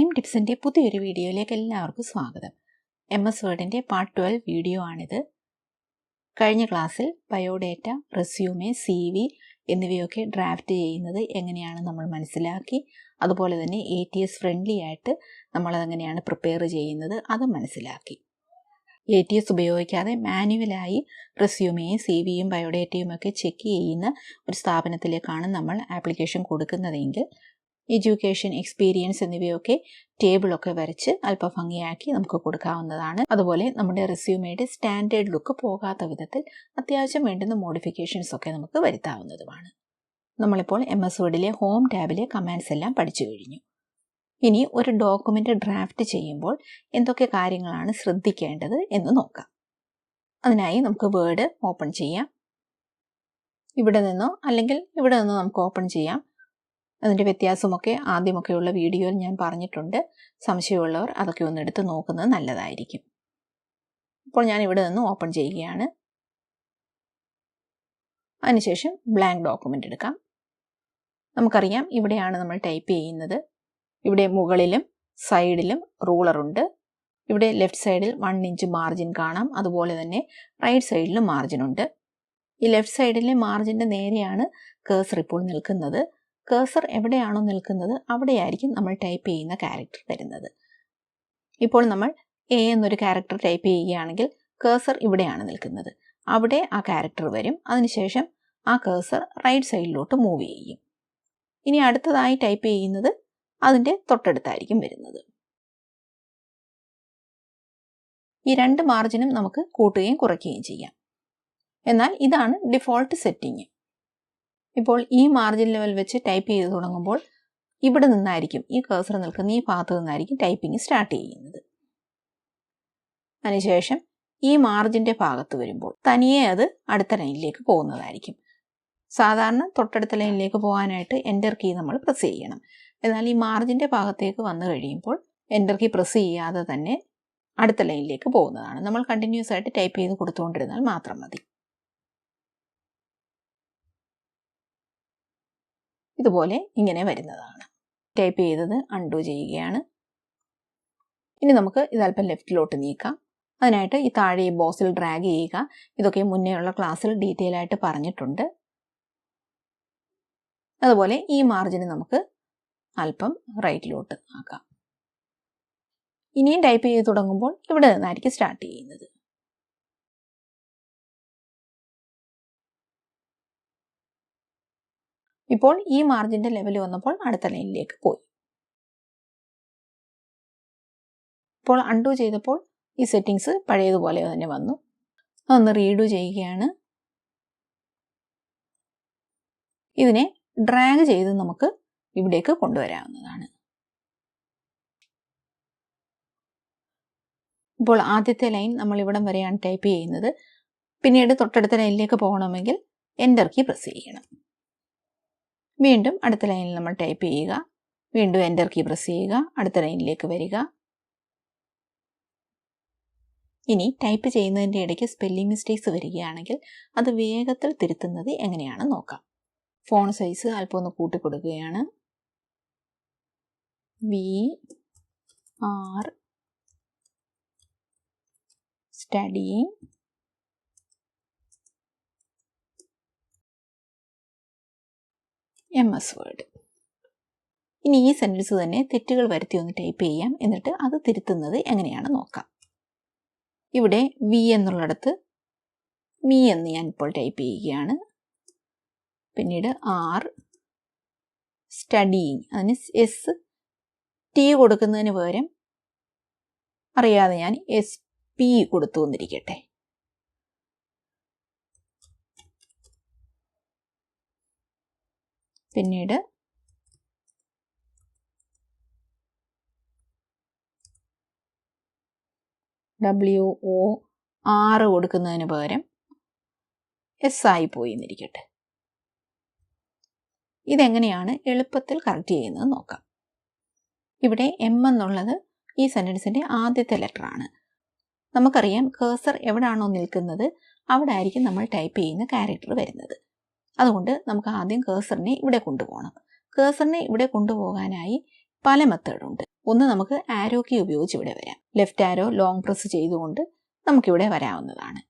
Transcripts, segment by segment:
Learning ടിപ്സിൻ്റെ പുതിയൊരു വീഡിയോയിലേക്ക് എല്ലാവർക്കും സ്വാഗതം. MS വേർഡിൻ്റെ പാർട്ട് 12 വീഡിയോ ആണിത്. കഴിഞ്ഞ ക്ലാസ്സിൽ ബയോഡേറ്റ, റെസ്യൂമെ, CV എന്നിവയൊക്കെ ഡ്രാഫ്റ്റ് ചെയ്യുന്നത് എങ്ങനെയാണ് നമ്മൾ മനസ്സിലാക്കി. അതുപോലെ തന്നെ ATS ഫ്രണ്ട്ലി ആയിട്ട് നമ്മളതെങ്ങനെയാണ് പ്രിപ്പയർ ചെയ്യുന്നത് അതും മനസ്സിലാക്കി. ATS ഉപയോഗിക്കാതെ മാനുവലായി റെസ്യൂമെയും CVയും ബയോഡേറ്റയും ഒക്കെ ചെക്ക് ചെയ്യുന്ന ഒരു സ്ഥാപനത്തിലേക്കാണ് നമ്മൾ ആപ്ലിക്കേഷൻ കൊടുക്കുന്നതെങ്കിൽ എഡ്യൂക്കേഷൻ, എക്സ്പീരിയൻസ് എന്നിവയൊക്കെ ടേബിളൊക്കെ വരച്ച് അല്പം ഭംഗിയാക്കി നമുക്ക് കൊടുക്കാവുന്നതാണ്. അതുപോലെ നമ്മുടെ റെസ്യൂമയുടെ സ്റ്റാൻഡേർഡ് ലുക്ക് പോകാത്ത വിധത്തിൽ അത്യാവശ്യം വേണ്ടുന്ന മോഡിഫിക്കേഷൻസ് ഒക്കെ നമുക്ക് വരുത്താവുന്നതുമാണ്. നമ്മളിപ്പോൾ MS വേർഡിലെ ഹോം ടാബിലെ കമാൻഡ്സ് എല്ലാം പഠിച്ചു കഴിഞ്ഞു. ഇനി ഒരു ഡോക്യുമെൻ്റ് ഡ്രാഫ്റ്റ് ചെയ്യുമ്പോൾ എന്തൊക്കെ കാര്യങ്ങളാണ് ശ്രദ്ധിക്കേണ്ടത് എന്ന് നോക്കാം. അതിനായി നമുക്ക് വേർഡ് ഓപ്പൺ ചെയ്യാം. ഇവിടെ നിന്നോ അല്ലെങ്കിൽ ഇവിടെ നിന്നോ നമുക്ക് ഓപ്പൺ ചെയ്യാം. അതിൻ്റെ വ്യത്യാസമൊക്കെ ആദ്യമൊക്കെയുള്ള വീഡിയോയിൽ ഞാൻ പറഞ്ഞിട്ടുണ്ട്. സംശയമുള്ളവർ അതൊക്കെ ഒന്ന് എടുത്ത് നോക്കുന്നത് നല്ലതായിരിക്കും. ഇപ്പോൾ ഞാൻ ഇവിടെ നിന്ന് ഓപ്പൺ ചെയ്യുകയാണ്. അതിനുശേഷം ബ്ലാങ്ക് ഡോക്യുമെൻ്റ് എടുക്കാം. നമുക്കറിയാം ഇവിടെയാണ് നമ്മൾ ടൈപ്പ് ചെയ്യുന്നത്. ഇവിടെ മുകളിലും സൈഡിലും റൂളറുണ്ട്. ഇവിടെ ലെഫ്റ്റ് സൈഡിൽ 1 ഇഞ്ച് മാർജിൻ കാണാം. അതുപോലെ തന്നെ റൈറ്റ് സൈഡിലും മാർജിൻ ഉണ്ട്. ഈ ലെഫ്റ്റ് സൈഡിലെ മാർജിൻ്റെ നേരെയാണ് കേഴ്സർ ഇപ്പോൾ നിൽക്കുന്നത്. കേഴ്സർ എവിടെയാണോ നിൽക്കുന്നത് അവിടെയായിരിക്കും നമ്മൾ ടൈപ്പ് ചെയ്യുന്ന ക്യാരക്ടർ വരുന്നത്. ഇപ്പോൾ നമ്മൾ A എന്നൊരു ക്യാരക്ടർ ടൈപ്പ് ചെയ്യുകയാണെങ്കിൽ കേഴ്സർ ഇവിടെയാണ് നിൽക്കുന്നത്. അവിടെ ആ ക്യാരക്ടർ വരും. അതിനുശേഷം ആ കേഴ്സർ റൈറ്റ് സൈഡിലോട്ട് മൂവ് ചെയ്യും. ഇനി അടുത്തതായി ടൈപ്പ് ചെയ്യുന്നത് അതിൻ്റെ തൊട്ടടുത്തായിരിക്കും വരുന്നത്. ഈ 2 മാർജിനും നമുക്ക് കൂട്ടുകയും കുറയ്ക്കുകയും ചെയ്യാം. എന്നാൽ ഇതാണ് ഡിഫോൾട്ട് സെറ്റിംഗ്. ഇപ്പോൾ ഈ മാർജിൻ ലെവൽ വെച്ച് ടൈപ്പ് ചെയ്ത് തുടങ്ങുമ്പോൾ ഇവിടെ നിന്നായിരിക്കും, ഈ കേഴ്സർ നിൽക്കുന്ന ഈ ഭാഗത്ത് നിന്നായിരിക്കും ടൈപ്പിംഗ് സ്റ്റാർട്ട് ചെയ്യുന്നത്. അതിനുശേഷം ഈ മാർജിൻ്റെ ഭാഗത്ത് വരുമ്പോൾ തനിയെ അത് അടുത്ത ലൈനിലേക്ക് പോകുന്നതായിരിക്കും. സാധാരണ തൊട്ടടുത്ത ലൈനിലേക്ക് പോകാനായിട്ട് എൻ്റർ കീ നമ്മൾ പ്രസ് ചെയ്യണം. എന്നാൽ ഈ മാർജിൻ്റെ ഭാഗത്തേക്ക് വന്നു കഴിയുമ്പോൾ എൻ്റർ കീ പ്രസ് ചെയ്യാതെ തന്നെ അടുത്ത ലൈനിലേക്ക് പോകുന്നതാണ്. നമ്മൾ കണ്ടിന്യൂസ് ആയിട്ട് ടൈപ്പ് ചെയ്ത് കൊടുത്തുകൊണ്ടിരുന്നാൽ മാത്രം മതി. ഇതുപോലെ ഇങ്ങനെ വരുന്നതാണ്. ടൈപ്പ് ചെയ്തത് അൺഡു ചെയ്യുകയാണ്. ഇനി നമുക്ക് ഇതല്പം ലെഫ്റ്റിലോട്ട് നീക്കാം. അതിനായിട്ട് ഈ താഴെ ഈ ബോക്സിൽ ഡ്രാഗ് ചെയ്യുക. ഇതൊക്കെ മുന്നേയുള്ള ക്ലാസ്സിൽ ഡീറ്റെയിൽ ആയിട്ട് പറഞ്ഞിട്ടുണ്ട്. അതുപോലെ ഈ മാർജിന് നമുക്ക് അല്പം റൈറ്റിലോട്ട് ആക്കാം. ഇനിയും ടൈപ്പ് ചെയ്ത് തുടങ്ങുമ്പോൾ ഇവിടെ നിന്നായിരിക്കും സ്റ്റാർട്ട് ചെയ്യുന്നത്. ഇപ്പോൾ ഈ മാർജിൻ്റെ ലെവൽ വന്നപ്പോൾ അടുത്ത ലൈനിലേക്ക് പോയി. ഇപ്പോൾ അൺഡു ചെയ്തപ്പോൾ ഈ സെറ്റിങ്സ് പഴയതുപോലെ തന്നെ വന്നു. അതൊന്ന് റീഡു ചെയ്യുകയാണ്. ഇതിനെ ഡ്രാഗ് ചെയ്ത് നമുക്ക് ഇവിടേക്ക് കൊണ്ടുവരാവുന്നതാണ്. ഇപ്പോൾ ആദ്യത്തെ ലൈൻ നമ്മൾ ഇവിടം വരെയാണ് ടൈപ്പ് ചെയ്യുന്നത്. പിന്നീട് തൊട്ടടുത്ത ലൈനിലേക്ക് പോകണമെങ്കിൽ എൻ്റർ കീ പ്രസ് ചെയ്യണം. വീണ്ടും അടുത്ത ലൈനിൽ നമ്മൾ ടൈപ്പ് ചെയ്യുക. വീണ്ടും എൻ്റർ കീ പ്രസ് ചെയ്യുക. അടുത്ത ലൈനിലേക്ക് വരിക. ഇനി ടൈപ്പ് ചെയ്യുന്നതിൻ്റെ ഇടയ്ക്ക് സ്പെല്ലിംഗ് മിസ്റ്റേക്സ് വരികയാണെങ്കിൽ അത് വേഗത്തിൽ തിരുത്തുന്നത് എങ്ങനെയാണെന്ന് നോക്കാം. ഫോൺ സൈസ് അല്പം ഒന്ന് കൂട്ടിക്കൊടുക്കുകയാണ്. VR studying MS word. ഇനി ഈ സെൻറ്റൻസ് തന്നെ തെറ്റുകൾ വരുത്തി ഒന്ന് ടൈപ്പ് ചെയ്യാം. എന്നിട്ട് അത് തിരുത്തുന്നത് എങ്ങനെയാണെന്ന് നോക്കാം. ഇവിടെ V എന്നുള്ളിടത്ത് മീ എന്ന് ഞാൻ ഇപ്പോൾ ടൈപ്പ് ചെയ്യുകയാണ്. പിന്നീട് R സ്റ്റഡിയിങ്, അതിന് ST കൊടുക്കുന്നതിന് പകരം അറിയാതെ ഞാൻ SP കൊടുത്തു എന്നിരിക്കട്ടെ. പിന്നീട് WOR കൊടുക്കുന്നതിന് പകരം S ആയി പോയി എന്നിരിക്കട്ടെ. ഇതെങ്ങനെയാണ് എളുപ്പത്തിൽ കറക്റ്റ് ചെയ്യുന്നത് നോക്കാം. ഇവിടെ M എന്നുള്ളത് ഈ സെൻറ്റൻസിൻ്റെ ആദ്യത്തെ ലെറ്ററാണ്. നമുക്കറിയാം കേഴ്സർ എവിടെയാണോ നിൽക്കുന്നത് അവിടെ ആയിരിക്കും നമ്മൾ ടൈപ്പ് ചെയ്യുന്ന ക്യാരക്ടർ വരുന്നത്. അതുകൊണ്ട് നമുക്ക് ആദ്യം കേഴ്സറിനെ ഇവിടെ കൊണ്ടുപോകണം. കേഴ്സറിനെ ഇവിടെ കൊണ്ടുപോകാനായി പല മെത്തേഡുണ്ട്. ഒന്ന് നമുക്ക് ആരോ കീ ഉപയോഗിച്ച് ഇവിടെ വരാം. ലെഫ്റ്റ് ആരോ ലോങ് പ്രസ് ചെയ്തുകൊണ്ട് നമുക്കിവിടെ വരാവുന്നതാണ്.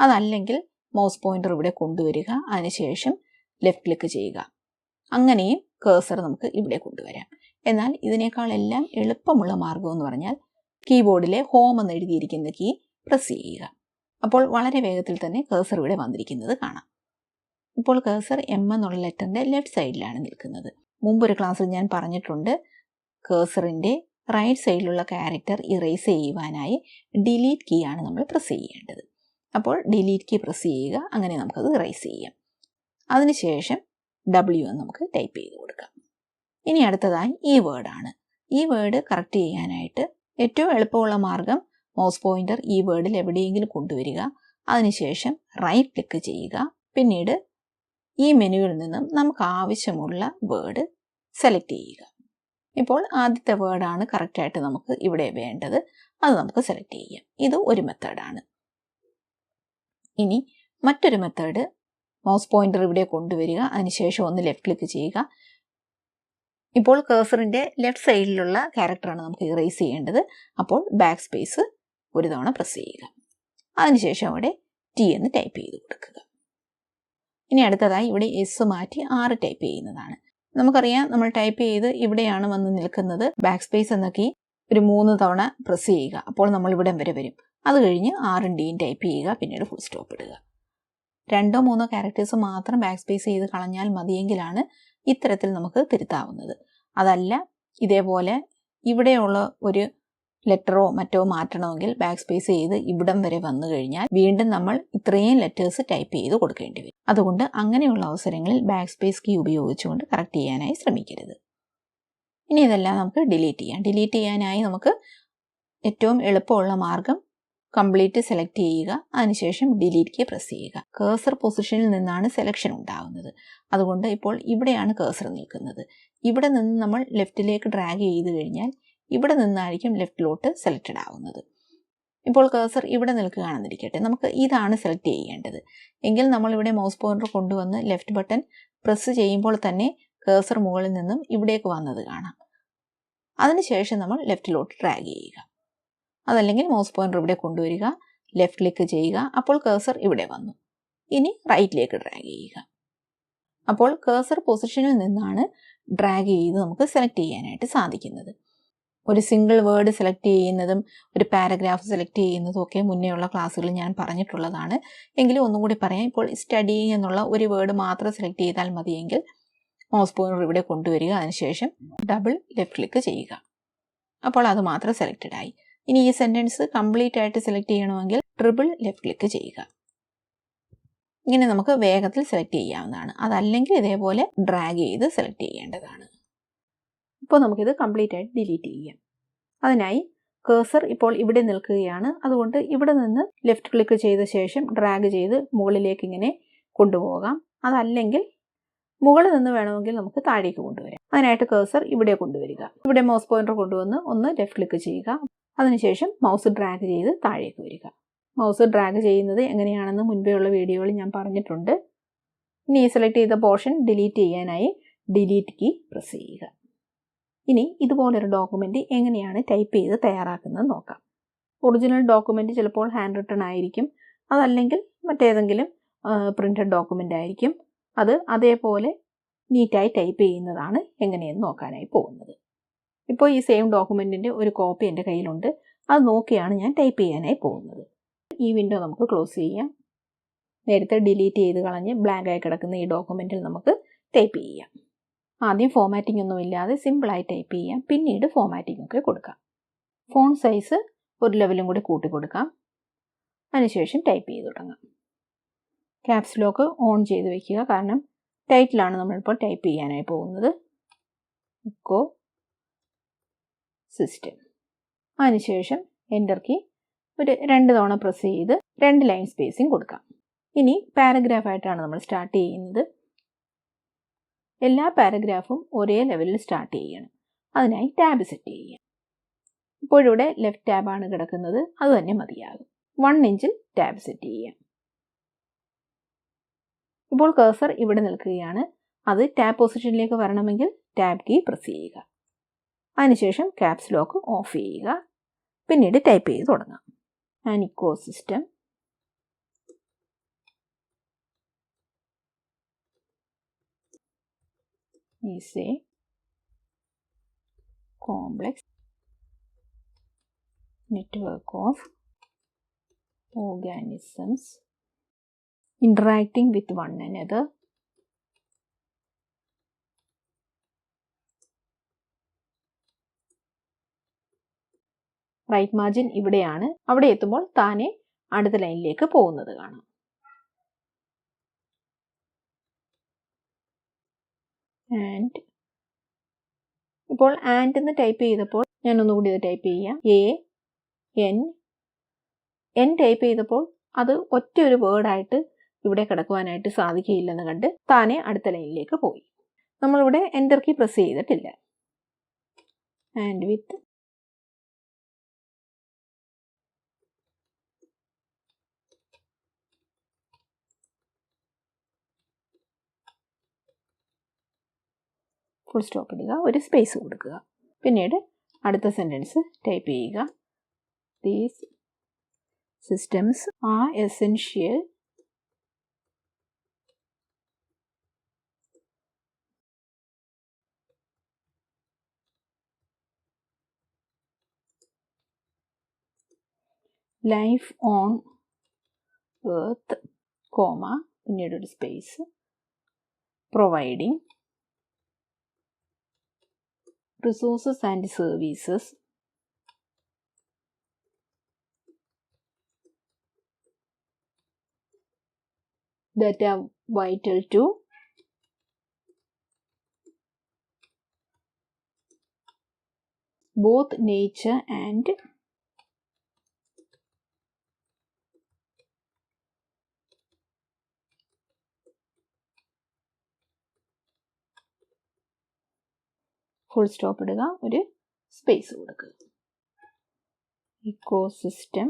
അതല്ലെങ്കിൽ മൗസ് പോയിന്റർ ഇവിടെ കൊണ്ടുവരിക, അതിനുശേഷം ലെഫ്റ്റ് ക്ലിക്ക് ചെയ്യുക. അങ്ങനെയും കേഴ്സർ നമുക്ക് ഇവിടെ കൊണ്ടുവരാം. എന്നാൽ ഇതിനേക്കാളെല്ലാം എളുപ്പമുള്ള മാർഗം എന്ന് പറഞ്ഞാൽ കീബോർഡിലെ ഹോം എന്ന് എഴുതിയിരിക്കുന്ന കീ പ്രസ് ചെയ്യുക. അപ്പോൾ വളരെ വേഗത്തിൽ തന്നെ കേഴ്സർ ഇവിടെ വന്നിരിക്കുന്നത് കാണാം. ഇപ്പോൾ കേഴ്സർ എം എന്നുള്ള ലെറ്ററിൻ്റെ ലെഫ്റ്റ് സൈഡിലാണ് നിൽക്കുന്നത്. മുമ്പൊരു ക്ലാസ്സിൽ ഞാൻ പറഞ്ഞിട്ടുണ്ട്, കേഴ്സറിൻ്റെ റൈറ്റ് സൈഡിലുള്ള ക്യാരക്ടർ ഇറേസ് ചെയ്യുവാനായി ഡിലീറ്റ് കീ ആണ് നമ്മൾ പ്രസ് ചെയ്യേണ്ടത്. അപ്പോൾ ഡിലീറ്റ് കീ പ്രസ് ചെയ്യുക, അങ്ങനെ നമുക്കത് ഇറേസ് ചെയ്യാം. അതിനുശേഷം W എന്ന് നമുക്ക് ടൈപ്പ് ചെയ്ത് കൊടുക്കാം. ഇനി അടുത്തതായി ഈ വേർഡാണ്. ഈ വേർഡ് കറക്റ്റ് ചെയ്യാനായിട്ട് ഏറ്റവും എളുപ്പമുള്ള മാർഗം മൗസ് പോയിന്റർ ഈ വേർഡിൽ എവിടെയെങ്കിലും കൊണ്ടുവരിക, അതിനുശേഷം റൈറ്റ് ക്ലിക്ക് ചെയ്യുക, പിന്നീട് ഈ മെനുവിൽ നിന്നും നമുക്ക് ആവശ്യമുള്ള വേർഡ് സെലക്ട് ചെയ്യുക. ഇപ്പോൾ ആദ്യത്തെ വേർഡാണ് കറക്റ്റായിട്ട് നമുക്ക് ഇവിടെ വേണ്ടത്, അത് നമുക്ക് സെലക്ട് ചെയ്യാം. ഇത് ഒരു മെത്തേഡാണ്. ഇനി മറ്റൊരു മെത്തേഡ്, മൗസ് പോയിന്റർ ഇവിടെ കൊണ്ടുവരിക, അതിനുശേഷം ഒന്ന് ലെഫ്റ്റ് ക്ലിക്ക് ചെയ്യുക. ഇപ്പോൾ കേഴ്സറിൻ്റെ ലെഫ്റ്റ് സൈഡിലുള്ള ക്യാരക്ടറാണ് നമുക്ക് ഇറേസ് ചെയ്യേണ്ടത്. അപ്പോൾ ബാക്ക് സ്പേസ് ഒരു തവണ പ്രസ് ചെയ്യുക, അതിനുശേഷം അവിടെ T എന്ന് ടൈപ്പ് ചെയ്ത് കൊടുക്കുക. ഇനി അടുത്തതായി ഇവിടെ S മാറ്റി R ടൈപ്പ് ചെയ്യുന്നതാണ്. നമുക്കറിയാം, നമ്മൾ ടൈപ്പ് ചെയ്ത് ഇവിടെയാണ് വന്ന് നിൽക്കുന്നത്. ബാക്ക് സ്പേസ് എന്ന കീ ഒരു 3 തവണ പ്രസ് ചെയ്യുക, അപ്പോൾ നമ്മൾ ഇവിടം വരെ വരും. അത് കഴിഞ്ഞ് Rഉം Dയും ടൈപ്പ് ചെയ്യുക, പിന്നീട് ഫുൾ സ്റ്റോപ്പ് ഇടുക. 2 3 ക്യാരക്ടേഴ്സ് മാത്രം ബാക്ക് സ്പേസ് ചെയ്ത് കളഞ്ഞാൽ മതിയെങ്കിലാണ് ഇത്തരത്തിൽ നമുക്ക് തിരുത്താവുന്നത്. അതല്ല, ഇതേപോലെ ഇവിടെയുള്ള ഒരു ലെറ്ററോ മറ്റോ മാറ്റണമെങ്കിൽ ബാക്ക് സ്പേസ് ചെയ്ത് ഇവിടം വരെ വന്നു കഴിഞ്ഞാൽ വീണ്ടും നമ്മൾ ഇത്രയും ലെറ്റേഴ്സ് ടൈപ്പ് ചെയ്ത് കൊടുക്കേണ്ടി വരും. അതുകൊണ്ട് അങ്ങനെയുള്ള അവസരങ്ങളിൽ ബാക്ക് സ്പേസ് കീ ഉപയോഗിച്ചുകൊണ്ട് കറക്റ്റ് ചെയ്യാനായി ശ്രമിക്കരുത്. ഇനി ഇതെല്ലാം നമുക്ക് ഡിലീറ്റ് ചെയ്യാം. ഡിലീറ്റ് ചെയ്യാനായി നമുക്ക് ഏറ്റവും എളുപ്പമുള്ള മാർഗം കംപ്ലീറ്റ് സെലക്ട് ചെയ്യുക, അതിനുശേഷം ഡിലീറ്റ് കീ പ്രസ് ചെയ്യുക. കേഴ്സർ പൊസിഷനിൽ നിന്നാണ് സെലക്ഷൻ ഉണ്ടാകുന്നത്. അതുകൊണ്ട് ഇപ്പോൾ ഇവിടെയാണ് കേഴ്സർ നിൽക്കുന്നത്. ഇവിടെ നിന്ന് നമ്മൾ ലെഫ്റ്റിലേക്ക് ഡ്രാഗ് ചെയ്ത് കഴിഞ്ഞാൽ ഇവിടെ നിന്നായിരിക്കും ലെഫ്റ്റിലോട്ട് സെലക്റ്റഡ് ആവുന്നത്. ഇപ്പോൾ കേഴ്സർ ഇവിടെ നിൽക്കുകയാണെന്നിരിക്കട്ടെ, നമുക്ക് ഇതാണ് സെലക്ട് ചെയ്യേണ്ടത്. എങ്കിൽ നമ്മളിവിടെ മൗസ് പോയിന്റർ കൊണ്ടുവന്ന് ലെഫ്റ്റ് ബട്ടൺ പ്രസ് ചെയ്യുമ്പോൾ തന്നെ കേഴ്സർ മുകളിൽ നിന്നും ഇവിടേക്ക് വന്നത് കാണാം. അതിനുശേഷം നമ്മൾ ലെഫ്റ്റിലോട്ട് ഡ്രാഗ് ചെയ്യുക. അതല്ലെങ്കിൽ മൗസ് പോയിന്റർ ഇവിടെ കൊണ്ടുവരിക, ലെഫ്റ്റ് ക്ലിക്ക് ചെയ്യുക, അപ്പോൾ കേഴ്സർ ഇവിടെ വന്നു. ഇനി റൈറ്റിലേക്ക് ഡ്രാഗ് ചെയ്യുക. അപ്പോൾ കേഴ്സർ പൊസിഷനിൽ നിന്നാണ് ഡ്രാഗ് ചെയ്ത് നമുക്ക് സെലക്ട് ചെയ്യാനായിട്ട് സാധിക്കുന്നത്. ഒരു സിംഗിൾ വേർഡ് സെലക്ട് ചെയ്യുന്നതും ഒരു പാരഗ്രാഫ് സെലക്ട് ചെയ്യുന്നതും ഒക്കെ മുന്നേയുള്ള ക്ലാസ്സുകളിൽ ഞാൻ പറഞ്ഞിട്ടുള്ളതാണ്. എങ്കിലും ഒന്നും കൂടി പറയാം. ഇപ്പോൾ സ്റ്റഡിയിങ് എന്നുള്ള ഒരു വേർഡ് മാത്രം സെലക്ട് ചെയ്താൽ മതിയെങ്കിൽ മൗസ് പോയിന്റർ ഇവിടെ കൊണ്ടുവരിക, അതിനുശേഷം ഡബിൾ ലെഫ്റ്റ് ക്ലിക്ക് ചെയ്യുക. അപ്പോൾ അത് മാത്രം സെലക്റ്റഡ് ആയി. ഇനി ഈ സെൻറ്റൻസ് കംപ്ലീറ്റ് ആയിട്ട് സെലക്ട് ചെയ്യണമെങ്കിൽ ട്രിപ്പിൾ ലെഫ്റ്റ് ക്ലിക്ക് ചെയ്യുക. ഇങ്ങനെ നമുക്ക് വേഗത്തിൽ സെലക്ട് ചെയ്യാവുന്നതാണ്. അതല്ലെങ്കിൽ ഇതേപോലെ ഡ്രാഗ് ചെയ്ത് സെലക്ട് ചെയ്യേണ്ടതാണ്. ഇപ്പോൾ നമുക്കിത് കംപ്ലീറ്റ് ആയിട്ട് ഡിലീറ്റ് ചെയ്യാം. അതിനായി കേഴ്സർ ഇപ്പോൾ ഇവിടെ നിൽക്കുകയാണ്. അതുകൊണ്ട് ഇവിടെ നിന്ന് ലെഫ്റ്റ് ക്ലിക്ക് ചെയ്ത ശേഷം ഡ്രാഗ് ചെയ്ത് മുകളിലേക്ക് ഇങ്ങനെ കൊണ്ടുപോകാം. അതല്ലെങ്കിൽ മുകളിൽ നിന്ന് വേണമെങ്കിൽ നമുക്ക് താഴേക്ക് കൊണ്ടുവരാം. അതിനായിട്ട് കേഴ്സർ ഇവിടെ കൊണ്ടുവരിക. ഇവിടെ മൗസ് പോയിന്റർ കൊണ്ടുവന്ന് ഒന്ന് ലെഫ്റ്റ് ക്ലിക്ക് ചെയ്യുക. അതിനുശേഷം മൗസ് ഡ്രാഗ് ചെയ്ത് താഴേക്ക് വരിക. മൗസ് ഡ്രാഗ് ചെയ്യുന്നത് എങ്ങനെയാണെന്ന് മുൻപേ ഉള്ള വീഡിയോയിൽ ഞാൻ പറഞ്ഞിട്ടുണ്ട്. ഇനി ഈ സെലക്ട് ചെയ്ത പോർഷൻ ഡിലീറ്റ് ചെയ്യാനായി ഡിലീറ്റ് കീ പ്രസ് ചെയ്യുക. ഇനി ഇതുപോലൊരു ഡോക്യുമെൻ്റ് എങ്ങനെയാണ് ടൈപ്പ് ചെയ്ത് തയ്യാറാക്കുന്നത് നോക്കാം. ഒറിജിനൽ ഡോക്യുമെൻ്റ് ചിലപ്പോൾ ഹാൻഡ് റിട്ടൺ ആയിരിക്കും, അതല്ലെങ്കിൽ മറ്റേതെങ്കിലും പ്രിൻറ്റഡ് ഡോക്യുമെൻ്റ് ആയിരിക്കും. അത് അതേപോലെ നീറ്റായി ടൈപ്പ് ചെയ്യുന്നതാണ് എങ്ങനെയെന്ന് നോക്കാനായി പോകുന്നത്. ഇപ്പോൾ ഈ സെയിം ഡോക്യുമെൻറ്റിൻ്റെ ഒരു കോപ്പി എൻ്റെ കയ്യിലുണ്ട്. അത് നോക്കിയാണ് ഞാൻ ടൈപ്പ് ചെയ്യാനായി പോകുന്നത്. ഈ വിൻഡോ നമുക്ക് ക്ലോസ് ചെയ്യാം. നേരത്തെ ഡിലീറ്റ് ചെയ്ത് കളഞ്ഞ് ബ്ലാങ്ക് ആയി കിടക്കുന്ന ഈ ഡോക്യുമെൻറ്റിൽ നമുക്ക് ടൈപ്പ് ചെയ്യാം. ആദ്യം ഫോമാറ്റിംഗ് ഒന്നും ഇല്ലാതെ സിമ്പിളായി ടൈപ്പ് ചെയ്യാം, പിന്നീട് ഫോമാറ്റിംഗ് ഒക്കെ കൊടുക്കാം. ഫോൺ സൈസ് ഒരു ലെവലും കൂടി കൂട്ടി കൊടുക്കാം. അതിനുശേഷം ടൈപ്പ് ചെയ്ത് തുടങ്ങാം. ക്യാപ്സ് ലോക്ക് ഓൺ ചെയ്ത് വെക്കുക, കാരണം ടൈറ്റിലാണ് നമ്മളിപ്പോൾ ടൈപ്പ് ചെയ്യാനായി പോകുന്നത്. Eco system. അതിനുശേഷം എൻ്റർ കീ ഒരു 2 തവണ പ്രസ് ചെയ്ത് 2 ലൈൻ സ്പേസിങ് കൊടുക്കാം. ഇനി പാരഗ്രാഫായിട്ടാണ് നമ്മൾ സ്റ്റാർട്ട് ചെയ്യുന്നത്. എല്ലാ പാരഗ്രാഫും ഒരേ ലെവലിൽ സ്റ്റാർട്ട് ചെയ്യണം. അതിനായി ടാബ് സെറ്റ് ചെയ്യുക. ഇപ്പോഴിവിടെ ലെഫ്റ്റ് ടാബാണ് കിടക്കുന്നത്, അത് തന്നെ മതിയാകും. 1 ഇഞ്ചിൽ ടാബ് സെറ്റ് ചെയ്യാം. ഇപ്പോൾ കഴ്സർ ഇവിടെ നിൽക്കുകയാണ്. അത് ടാബ് പൊസിഷനിലേക്ക് വരണമെങ്കിൽ ടാബ് കീ പ്രസ് ചെയ്യുക. അതിനുശേഷം ക്യാപ്സ് ലോക്ക് ഓഫ് ചെയ്യുക. പിന്നീട് ടൈപ്പ് ചെയ്ത് തുടങ്ങാം. An ecosystem is a complex network of organisms interacting with one another right margin ഇവിടെയാണ്. അവിടെ എത്തുമ്പോൾ താനെ അടുത്ത ലൈനിലേക്ക് പോകുന്നത് കാണാം. ആൻഡ് ഇപ്പോൾ ആൻഡ് എന്ന് ടൈപ്പ് ചെയ്തപ്പോൾ ഞാൻ ഒന്നുകൂടി ഇത് ടൈപ്പ് ചെയ്യാം. എൻ ടൈപ്പ് ചെയ്തപ്പോൾ അത് ഒറ്റ ഒരു വേർഡായിട്ട് ഇവിടെ കിടക്കുവാനായിട്ട് സാധിക്കുകയില്ലെന്ന് കണ്ട് താനെ അടുത്ത ലൈനിലേക്ക് പോയി. നമ്മളിവിടെ എൻ്റർ കീ പ്രസ് ചെയ്തിട്ടില്ല. ആൻഡ് വിത്ത് ഫുൾ സ്റ്റോപ്പ് ഇടുക, ഒരു സ്പേസ് കൊടുക്കുക. പിന്നീട് അടുത്ത സെൻറ്റൻസ് ടൈപ്പ് ചെയ്യുക. These systems are essential life on earth, comma, പിന്നീട് ഒരു space, providing resources and services that are vital to both nature and full stop ഇടുക, ഒരു സ്പേസ് കൊടുക്കുക. Ecosystem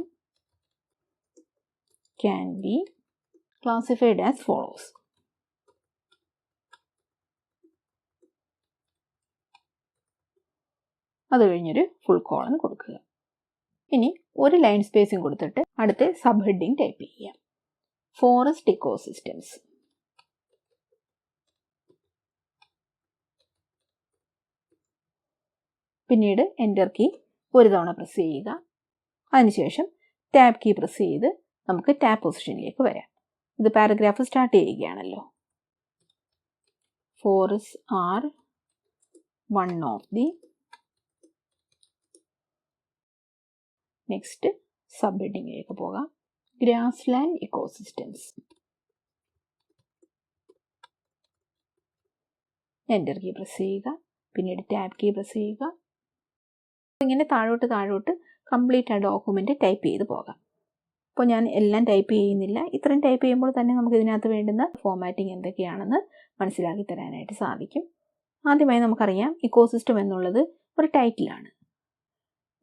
can be classified as follows. അത് കഴിഞ്ഞൊരു full colon കൊടുക്കുക. ഇനി ഒരു ലൈൻ സ്പേസിങ് കൊടുത്തിട്ട് അടുത്ത സബ് ഹെഡിങ് ടൈപ്പ് ചെയ്യുക. Forest ecosystems. പിന്നീട് എൻ്റർ കീ ഒരു തവണ പ്രസ് ചെയ്യുക. അതിനുശേഷം ടാബ് കീ പ്രസ് ചെയ്ത് നമുക്ക് ടാബ് പൊസിഷനിലേക്ക് വരാം. ഇത് പാരഗ്രാഫ് സ്റ്റാർട്ട് ചെയ്യുകയാണല്ലോ. Forest are one of the next sub ഹെഡിങ്ങിലേക്ക് പോകാം. Grassland ecosystems. Enter key press ചെയ്യുക. പിന്നീട് ടാബ് കീ പ്രസ് ചെയ്യുക. ഇങ്ങനെ താഴോട്ട് കംപ്ലീറ്റ് ആ ഡോക്യുമെൻ്റ് ടൈപ്പ് ചെയ്ത് പോകാം. അപ്പോൾ ഞാൻ എല്ലാം ടൈപ്പ് ചെയ്യുന്നില്ല. ഇത്രയും ടൈപ്പ് ചെയ്യുമ്പോൾ തന്നെ നമുക്ക് ഇതിനകത്ത് വേണ്ടുന്ന ഫോമാറ്റിംഗ് എന്തൊക്കെയാണെന്ന് മനസ്സിലാക്കി തരാനായിട്ട് സാധിക്കും. ആദ്യമായി നമുക്കറിയാം ഇക്കോസിസ്റ്റം എന്നുള്ളത് ഒരു ടൈറ്റിലാണ്.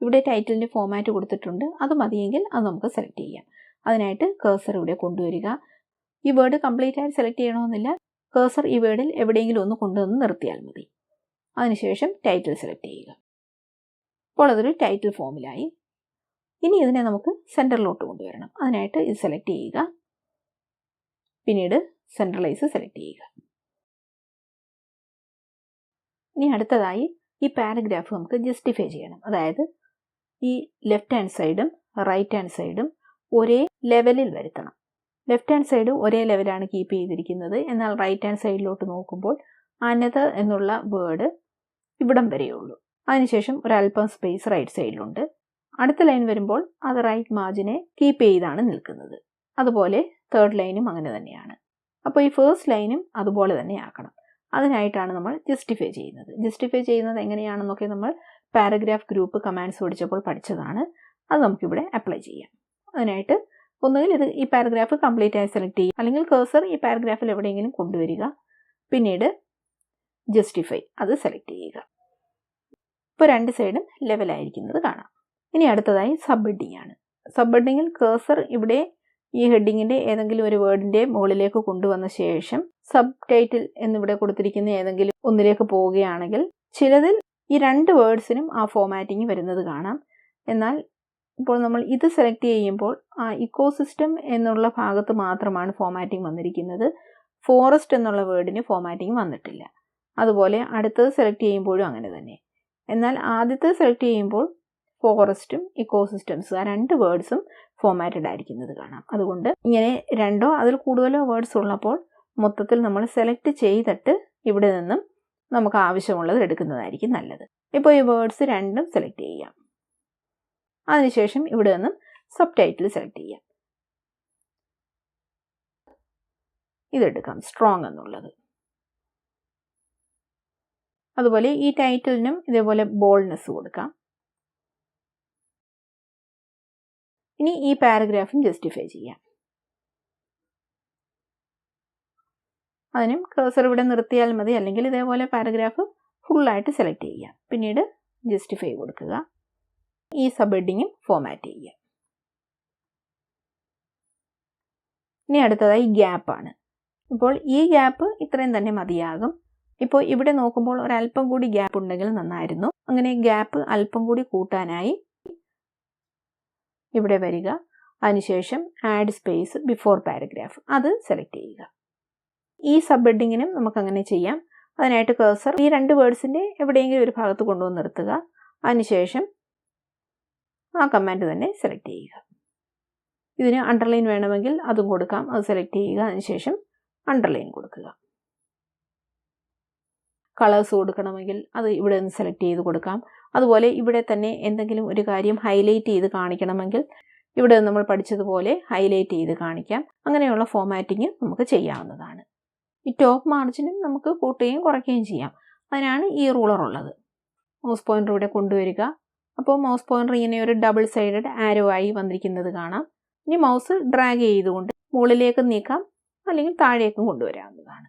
ഇവിടെ ടൈറ്റിലിൻ്റെ ഫോമാറ്റ് കൊടുത്തിട്ടുണ്ട്. അത് മതിയെങ്കിൽ അത് നമുക്ക് സെലക്ട് ചെയ്യാം. അതിനായിട്ട് കേഴ്സർ ഇവിടെ കൊണ്ടുവരിക. ഈ വേർഡ് കംപ്ലീറ്റ് ആയിട്ട് സെലക്ട് ചെയ്യണമെന്നില്ല. കേഴ്സർ ഈ വേർഡിൽ എവിടെയെങ്കിലും ഒന്ന് കൊണ്ടുവന്ന് നിർത്തിയാൽ മതി. അതിനുശേഷം ടൈറ്റിൽ സെലക്ട് ചെയ്യുക. അപ്പോൾ അതൊരു ടൈറ്റിൽ ഫോമിലായി. ഇനി ഇതിനെ നമുക്ക് സെൻറ്ററിലോട്ട് കൊണ്ടുവരണം. അതിനായിട്ട് ഇത് സെലക്ട് ചെയ്യുക. പിന്നീട് സെൻട്രലൈസ് സെലക്ട് ചെയ്യുക. ഇനി അടുത്തതായി ഈ പാരഗ്രാഫ് നമുക്ക് ജസ്റ്റിഫൈ ചെയ്യണം. അതായത് ഈ ലെഫ്റ്റ് ഹാൻഡ് സൈഡും റൈറ്റ് ഹാൻഡ് സൈഡും ഒരേ ലെവലിൽ വരുത്തണം. ലെഫ്റ്റ് ഹാൻഡ് സൈഡ് ഒരേ ലെവലാണ് കീപ്പ് ചെയ്തിരിക്കുന്നത്. എന്നാൽ റൈറ്റ് ഹാൻഡ് സൈഡിലോട്ട് നോക്കുമ്പോൾ അനദർ എന്നുള്ള വേർഡ് ഇവിടം വരെയുള്ളൂ. അതിനുശേഷം ഒരല്പം സ്പേസ് റൈറ്റ് സൈഡിലുണ്ട്. അടുത്ത ലൈൻ വരുമ്പോൾ അത് റൈറ്റ് മാർജിനെ കീപ്പ് ചെയ്താണ് നിൽക്കുന്നത്. അതുപോലെ തേർഡ് ലൈനും അങ്ങനെ തന്നെയാണ്. അപ്പോൾ ഈ ഫസ്റ്റ് ലൈനും അതുപോലെ തന്നെ ആക്കണം. അതിനായിട്ടാണ് നമ്മൾ ജസ്റ്റിഫൈ ചെയ്യുന്നത്. ജസ്റ്റിഫൈ ചെയ്യുന്നത് എങ്ങനെയാണെന്നൊക്കെ നമ്മൾ പാരഗ്രാഫ് ഗ്രൂപ്പ് കമാൻഡ്സ് പഠിച്ചപ്പോൾ പഠിച്ചതാണ്. അത് നമുക്കിവിടെ അപ്ലൈ ചെയ്യാം. അതിനായിട്ട് ഒന്നുകിൽ ഇത് ഈ പാരഗ്രാഫ് കംപ്ലീറ്റ് ആയി സെലക്ട് ചെയ്യുക, അല്ലെങ്കിൽ കഴ്സർ ഈ പാരഗ്രാഫിൽ എവിടെയെങ്കിലും കൊണ്ടുവരിക. പിന്നീട് ജസ്റ്റിഫൈ അത് സെലക്ട് ചെയ്യുക. ഇപ്പോൾ രണ്ട് സൈഡും ലെവലായിരിക്കുന്നത് കാണാം. ഇനി അടുത്തതായി സബ് ഹെഡിങ് ആണ്. സബ് ഹെഡിങ്ങിൽ കേഴ്സർ ഇവിടെ ഈ ഹെഡിങ്ങിൻ്റെ ഏതെങ്കിലും ഒരു വേർഡിൻ്റെ മുകളിലേക്ക് കൊണ്ടുവന്ന ശേഷം സബ് ടൈറ്റിൽ എന്നിവിടെ കൊടുത്തിരിക്കുന്ന ഏതെങ്കിലും ഒന്നിലേക്ക് പോവുകയാണെങ്കിൽ ചിലതിൽ ഈ രണ്ട് വേർഡ്സിനും ആ ഫോമാറ്റിംഗ് വരുന്നത് കാണാം. എന്നാൽ ഇപ്പോൾ നമ്മൾ ഇത് സെലക്ട് ചെയ്യുമ്പോൾ ആ ഇക്കോസിസ്റ്റം എന്നുള്ള ഭാഗത്ത് മാത്രമാണ് ഫോമാറ്റിംഗ് വന്നിരിക്കുന്നത്. ഫോറസ്റ്റ് എന്നുള്ള വേർഡിന് ഫോമാറ്റിംഗ് വന്നിട്ടില്ല. അതുപോലെ അടുത്തത് സെലക്ട് ചെയ്യുമ്പോഴും അങ്ങനെ തന്നെ. എന്നാൽ ആദ്യത്തെ സെലക്ട് ചെയ്യുമ്പോൾ ഫോറസ്റ്റും ഇക്കോസിസ്റ്റംസ് ആ രണ്ട് വേർഡ്സും ഫോമാറ്റഡ് ആയിരിക്കുന്നത് കാണാം. അതുകൊണ്ട് ഇങ്ങനെ രണ്ടോ അതിൽ കൂടുതലോ വേർഡ്സ് ഉള്ളപ്പോൾ മൊത്തത്തിൽ നമ്മൾ സെലക്ട് ചെയ്തിട്ട് ഇവിടെ നിന്നും നമുക്ക് ആവശ്യമുള്ളത് എടുക്കുന്നതായിരിക്കും നല്ലത്. ഇപ്പോൾ ഈ വേർഡ്സ് രണ്ടും സെലക്ട് ചെയ്യാം. അതിനുശേഷം ഇവിടെ നിന്നും സബ് ടൈറ്റിൽ സെലക്ട് ചെയ്യാം. ഇതെടുക്കാം, സ്ട്രോങ് എന്നുള്ളത്. അതുപോലെ ഈ ടൈറ്റിലിനും ഇതേപോലെ ബോൾഡ്നെസ് കൊടുക്കാം. ഇനി ഈ പാരഗ്രാഫും ജസ്റ്റിഫൈ ചെയ്യാം. അതിനും കഴ്സർ ഇവിടെ നിർത്തിയാൽ മതി, അല്ലെങ്കിൽ ഇതേപോലെ പാരഗ്രാഫ് ഫുള്ളായിട്ട് സെലക്ട് ചെയ്യാം. പിന്നീട് ജസ്റ്റിഫൈ കൊടുക്കുക. ഈ സബ് ഹെഡിങ്ങും ഫോമാറ്റ് ചെയ്യുക. ഇനി അടുത്തതായി ഗ്യാപ്പാണ്. ഇപ്പോൾ ഈ ഗ്യാപ്പ് ഇത്രയും തന്നെ മതിയാകും. ഇപ്പോൾ ഇവിടെ നോക്കുമ്പോൾ ഒരല്പം കൂടി ഗ്യാപ്പ് ഉണ്ടെങ്കിൽ നന്നായിരുന്നു. അങ്ങനെ ഗ്യാപ്പ് അല്പം കൂടി കൂട്ടാനായി ഇവിടെ വരിക. അതിനുശേഷം ആഡ് സ്പേസ് ബിഫോർ പാരഗ്രാഫ് അത് സെലക്ട് ചെയ്യുക. ഈ സബ് ഹെഡിങ്ങിനും നമുക്കങ്ങനെ ചെയ്യാം. അതിനായിട്ട് കഴ്സർ ഈ രണ്ട് വേർഡ്സിൻ്റെ എവിടെയെങ്കിലും ഒരു ഭാഗത്ത് കൊണ്ടുവന്ന് നിർത്തുക. അതിനുശേഷം ആ കമാൻഡ് തന്നെ സെലക്ട് ചെയ്യുക. ഇതിന് അണ്ടർലൈൻ വേണമെങ്കിൽ അതും കൊടുക്കാം. അത് സെലക്ട് ചെയ്യുക. അതിനുശേഷം അണ്ടർലൈൻ കൊടുക്കുക. കളേഴ്സ് കൊടുക്കണമെങ്കിൽ അത് ഇവിടെ നിന്ന് സെലക്ട് ചെയ്ത് കൊടുക്കാം. അതുപോലെ ഇവിടെ തന്നെ എന്തെങ്കിലും ഒരു കാര്യം ഹൈലൈറ്റ് ചെയ്ത് കാണിക്കണമെങ്കിൽ ഇവിടെ നമ്മൾ പഠിച്ചതുപോലെ ഹൈലൈറ്റ് ചെയ്ത് കാണിക്കാം. അങ്ങനെയുള്ള ഫോമാറ്റിംഗ് നമുക്ക് ചെയ്യാവുന്നതാണ്. ഈ ടോപ്പ് മാർജിനും നമുക്ക് കൂട്ടുകയും കുറയ്ക്കുകയും ചെയ്യാം. അതിനാണ് ഈ റൂളർ ഉള്ളത്. മൗസ് പോയിന്റർ ഇവിടെ കൊണ്ടുവരിക. അപ്പോൾ മൗസ് പോയിന്റർ ഇങ്ങനെ ഒരു ഡബിൾ സൈഡഡ് ആരോ ആയി വന്നിരിക്കുന്നത് കാണാം. ഇനി മൗസ് ഡ്രാഗ് ചെയ്തുകൊണ്ട് മുകളിലേക്ക് നീക്കാം, അല്ലെങ്കിൽ താഴേക്കും കൊണ്ടുവരാവുന്നതാണ്.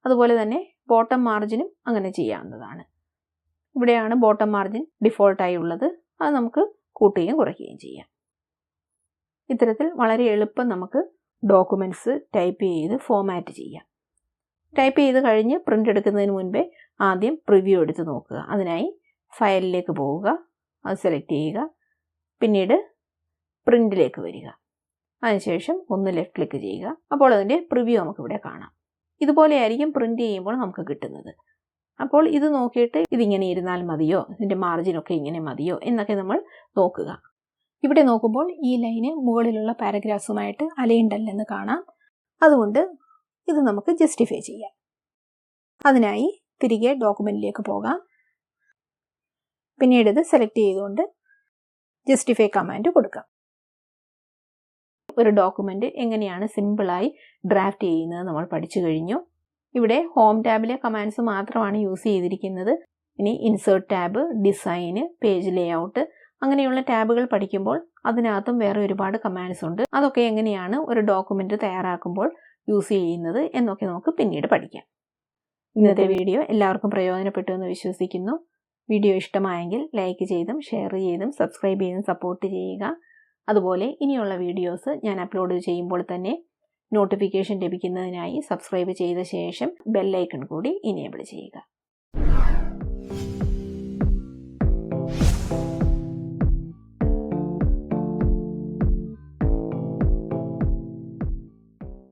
അതുപോലെ തന്നെ ബോട്ടം മാർജിനും അങ്ങനെ ചെയ്യാവുന്നതാണ്. ഇവിടെയാണ് ബോട്ടം മാർജിൻ ഡിഫോൾട്ടായി ഉള്ളത്. അത് നമുക്ക് കൂട്ടുകയും കുറയ്ക്കുകയും ചെയ്യാം. ഇത്തരത്തിൽ വളരെ എളുപ്പം നമുക്ക് ഡോക്യുമെൻറ്റ്സ് ടൈപ്പ് ചെയ്ത് ഫോമാറ്റ് ചെയ്യാം. ടൈപ്പ് ചെയ്ത് കഴിഞ്ഞ് പ്രിൻ്റ് എടുക്കുന്നതിന് മുൻപേ ആദ്യം പ്രിവ്യൂ എടുത്ത് നോക്കുക. അതിനായി ഫയലിലേക്ക് പോവുക, അത് സെലക്ട് ചെയ്യുക, പിന്നീട് പ്രിൻ്റിലേക്ക് വരിക. അതിനുശേഷം ഒന്ന് ലെഫ്റ്റ് ക്ലിക്ക് ചെയ്യുക. അപ്പോൾ അതിൻ്റെ പ്രിവ്യൂ നമുക്കിവിടെ കാണാം. ഇതുപോലെയായിരിക്കും പ്രിൻ്റ് ചെയ്യുമ്പോൾ നമുക്ക് കിട്ടുന്നത്. അപ്പോൾ ഇത് നോക്കിയിട്ട് ഇതിങ്ങനെ ഇരുന്നാൽ മതിയോ, ഇതിൻ്റെ മാർജിനൊക്കെ ഇങ്ങനെ മതിയോ എന്നൊക്കെ നമ്മൾ നോക്കുക. ഇവിടെ നോക്കുമ്പോൾ ഈ ലൈന് മുകളിലുള്ള പാരഗ്രാഫ്സുമായിട്ട് അലൈൻഡ് അല്ലെന്ന് കാണാം. അതുകൊണ്ട് ഇത് നമുക്ക് ജസ്റ്റിഫൈ ചെയ്യാം. അതിനായി തിരികെ ഡോക്യുമെൻറ്റിലേക്ക് പോകാം. പിന്നീട് ഇത് സെലക്ട് ചെയ്തുകൊണ്ട് ജസ്റ്റിഫൈ കമാൻഡ് കൊടുക്കാം. ഒരു ഡോക്യുമെൻ്റ് എങ്ങനെയാണ് സിമ്പിളായി ഡ്രാഫ്റ്റ് ചെയ്യുന്നത് നമ്മൾ പഠിച്ചു കഴിഞ്ഞു. ഇവിടെ ഹോം ടാബിലെ കമാൻഡ്സ് മാത്രമാണ് യൂസ് ചെയ്തിരിക്കുന്നത്. ഇനി ഇൻസേർട്ട് ടാബ്, ഡിസൈന്, പേജ് ലേഔട്ട് അങ്ങനെയുള്ള ടാബുകൾ പഠിക്കുമ്പോൾ അതിനകത്തും വേറെ ഒരുപാട് കമാൻഡ്സ് ഉണ്ട്. അതൊക്കെ എങ്ങനെയാണ് ഒരു ഡോക്യുമെൻ്റ് തയ്യാറാക്കുമ്പോൾ യൂസ് ചെയ്യുന്നത് എന്നൊക്കെ നമുക്ക് പിന്നീട് പഠിക്കാം. ഇന്നത്തെ വീഡിയോ എല്ലാവർക്കും പ്രയോജനപ്പെട്ടു എന്ന് വിശ്വസിക്കുന്നു. വീഡിയോ ഇഷ്ടമായെങ്കിൽ ലൈക്ക് ചെയ്തും ഷെയർ ചെയ്തും സബ്സ്ക്രൈബ് ചെയ്തും സപ്പോർട്ട് ചെയ്യുക. അതുപോലെ ഇനിയുള്ള വീഡിയോസ് ഞാൻ അപ്ലോഡ് ചെയ്യുമ്പോൾ തന്നെ നോട്ടിഫിക്കേഷൻ ലഭിക്കുന്നതിനായി സബ്സ്ക്രൈബ് ചെയ്ത ശേഷം ബെൽ ഐക്കൺ കൂടി ഇനേബിൾ ചെയ്യുക.